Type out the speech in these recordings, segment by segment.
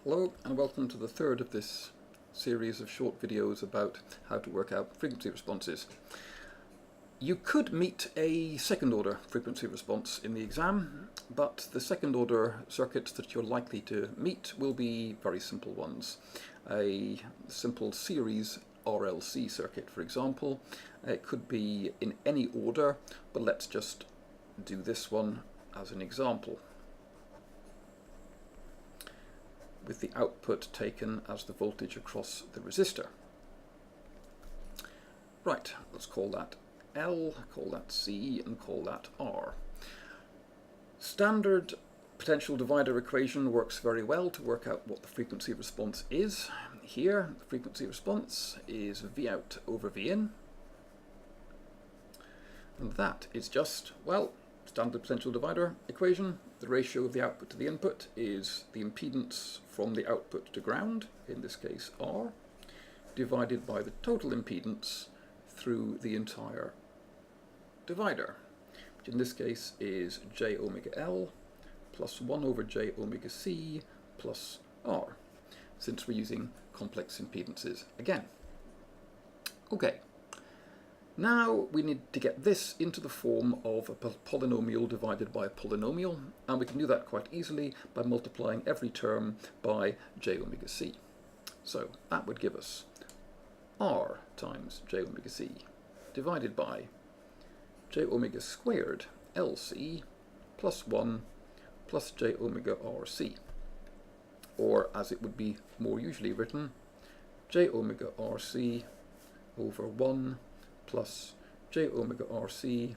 Hello and welcome to the third of this series of short videos about how to work out frequency responses. You could meet a second order frequency response in the exam, but the second order circuits that you're likely to meet will be very simple ones. A simple series RLC circuit, for example. It could be in any order, but let's just do this one as an example, with the output taken as the voltage across the resistor. Right, let's call that L, call that C, and call that R. Standard potential divider equation works very well to work out what the frequency response is. Here, the frequency response is V out over V in. And that is just, well, standard potential divider equation. The ratio of the output to the input is the impedance from the output to ground, in this case R, divided by the total impedance through the entire divider, which in this case is J omega L plus 1 over J omega C plus R, since we're using complex impedances again. Okay. Now we need to get this into the form of a polynomial divided by a polynomial, and we can do that quite easily by multiplying every term by J omega C. So that would give us R times J omega C divided by J omega squared LC plus 1 plus J omega RC, or as it would be more usually written, J omega RC over 1 plus J omega RC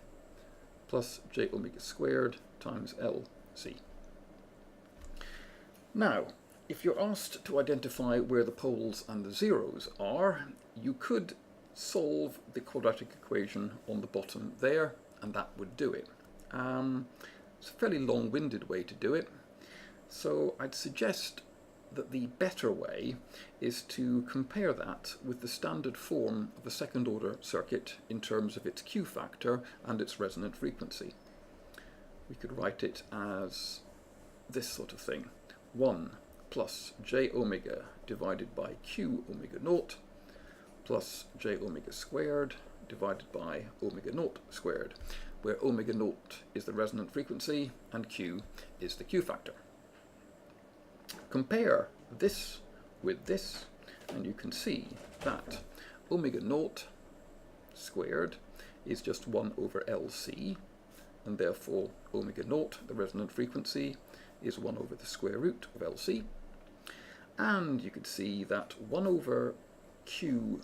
plus J omega squared times LC. Now, if you're asked to identify where the poles and the zeros are, you could solve the quadratic equation on the bottom there, and that would do it. It's a fairly long-winded way to do it, so I'd suggest that the better way is to compare that with the standard form of a second order circuit in terms of its Q factor and its resonant frequency. We could write it as this sort of thing: 1 plus J omega divided by Q omega naught plus J omega squared divided by omega naught squared, where omega naught is the resonant frequency and Q is the Q factor. Compare this with this, and you can see that omega naught squared is just 1 over LC, and therefore omega naught, the resonant frequency, is 1 over the square root of LC. And you could see that 1 over Q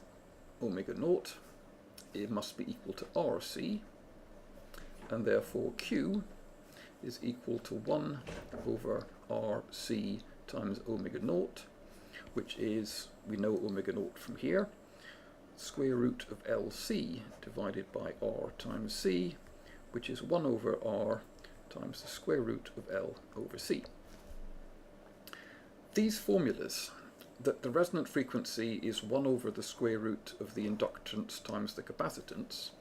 omega naught, it must be equal to RC, and therefore Q is equal to 1 over RC times omega naught, which is, we know omega naught from here, square root of LC divided by R times C, which is 1 over R times the square root of L over C. These formulas, that the resonant frequency is 1 over the square root of the inductance times the capacitance,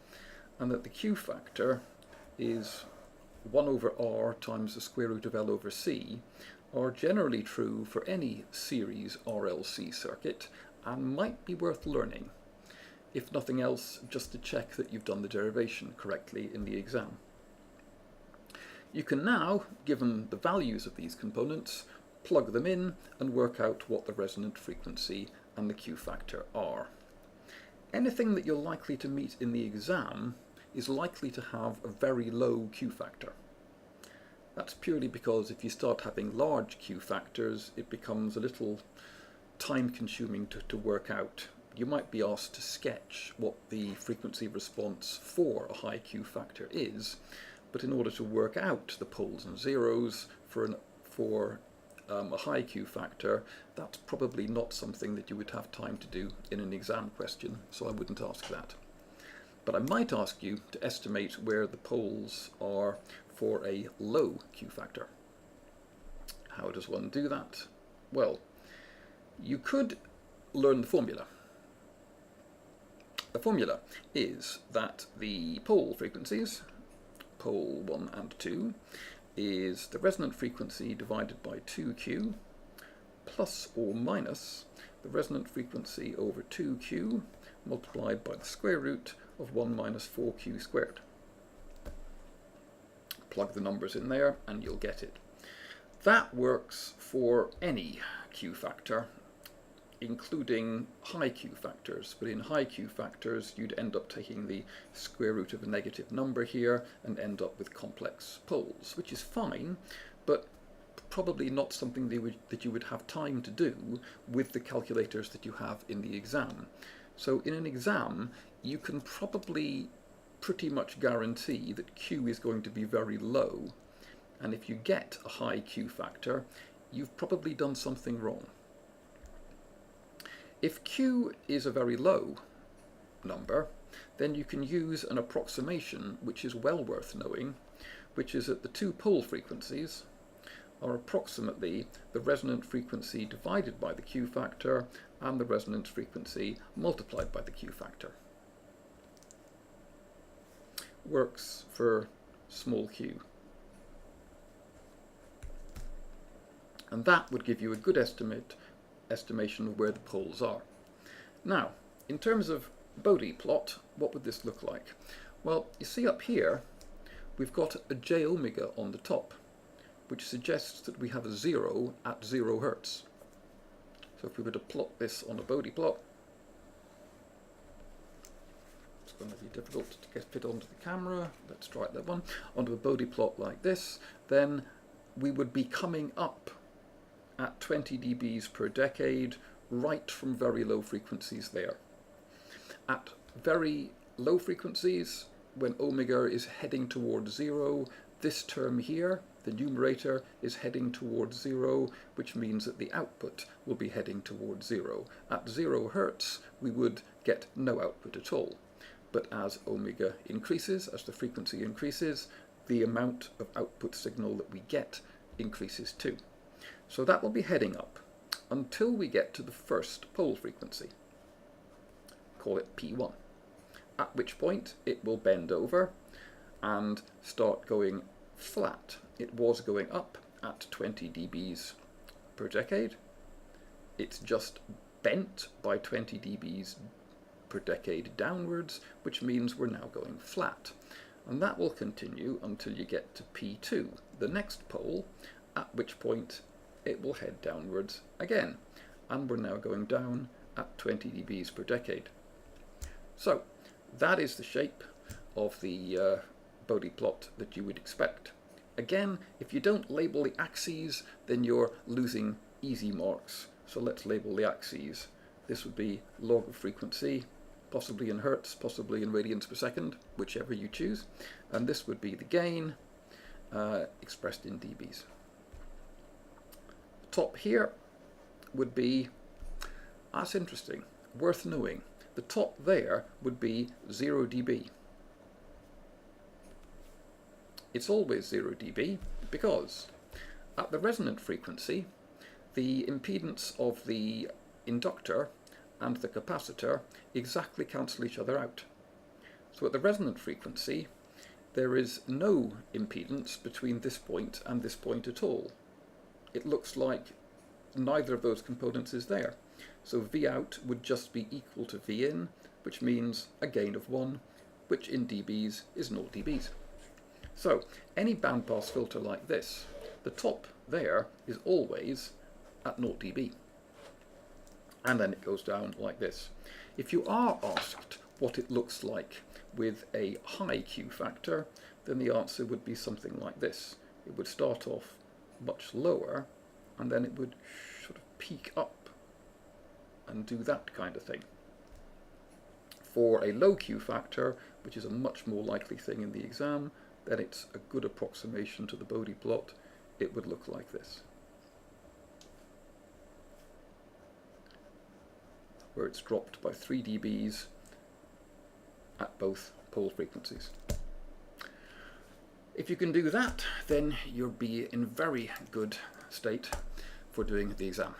and that the Q factor is 1 over R times the square root of L over C, are generally true for any series RLC circuit and might be worth learning, if nothing else just to check that you've done the derivation correctly in the exam. You can now, given the values of these components, plug them in and work out what the resonant frequency and the Q factor are. Anything that you're likely to meet in the exam is likely to have a very low Q factor. That's purely because if you start having large Q factors, it becomes a little time-consuming to work out. You might be asked to sketch what the frequency response for a high Q factor is, but in order to work out the poles and zeros for a high Q factor, that's probably not something that you would have time to do in an exam question, so I wouldn't ask that. But I might ask you to estimate where the poles are for a low Q factor. How does one do that? Well, you could learn the formula. The formula is that the pole frequencies, pole 1 and 2, is the resonant frequency divided by 2Q plus or minus the resonant frequency over 2q multiplied by the square root of 1 minus 4q squared. Plug the numbers in there and you'll get it. That works for any Q factor, including high Q factors, but in high Q factors you'd end up taking the square root of a negative number here and end up with complex poles, which is fine, but probably not something that you would have time to do with the calculators that you have in the exam. So in an exam you can probably pretty much guarantee that Q is going to be very low, and if you get a high Q factor, you've probably done something wrong. If Q is a very low number, then you can use an approximation which is well worth knowing, which is that the two pole frequencies are approximately the resonant frequency divided by the Q factor and the resonance frequency multiplied by the Q factor. Works for small q. And that would give you a good estimation of where the poles are. Now, in terms of Bode plot, what would this look like? Well, you see up here, we've got a j omega on the top, which suggests that we have a 0 at 0 hertz. So if we were to plot this on a Bode plot, it's going to be difficult to get fit onto the camera. Let's try that one. Onto a Bode plot like this, then we would be coming up at 20 dBs per decade, right from very low frequencies there. At very low frequencies, when omega is heading towards 0, this term here, the numerator, is heading towards 0, which means that the output will be heading towards 0. At 0 hertz, we would get no output at all. But as omega increases, as the frequency increases, the amount of output signal that we get increases too. So that will be heading up until we get to the first pole frequency. Call it P1. At which point it will bend over and start going flat. It was going up at 20 dBs per decade. It's just bent by 20 dBs per decade downwards, which means we're now going flat. And that will continue until you get to P2, the next pole, at which point it will head downwards again. And we're now going down at 20 dBs per decade. So that is the shape of the Bode plot that you would expect. Again, if you don't label the axes, then you're losing easy marks. So let's label the axes. This would be log of frequency, possibly in hertz, possibly in radians per second, whichever you choose. And this would be the gain expressed in dBs. Top here would be, that's interesting, worth knowing. The top there would be 0 dB. It's always 0 dB because at the resonant frequency, the impedance of the inductor and the capacitor exactly cancel each other out. So at the resonant frequency, there is no impedance between this point and this point at all. It looks like neither of those components is there. So V out would just be equal to V in, which means a gain of 1, which in dBs is 0 dBs. So any bandpass filter like this, the top there is always at 0 dB. And then it goes down like this. If you are asked what it looks like with a high Q factor, then the answer would be something like this. It would start off much lower, and then it would sort of peak up and do that kind of thing. For a low Q factor, which is a much more likely thing in the exam, then it's a good approximation to the Bode plot. It would look like this, where it's dropped by 3 dBs at both pole frequencies. If you can do that, then you'll be in very good state for doing the exam.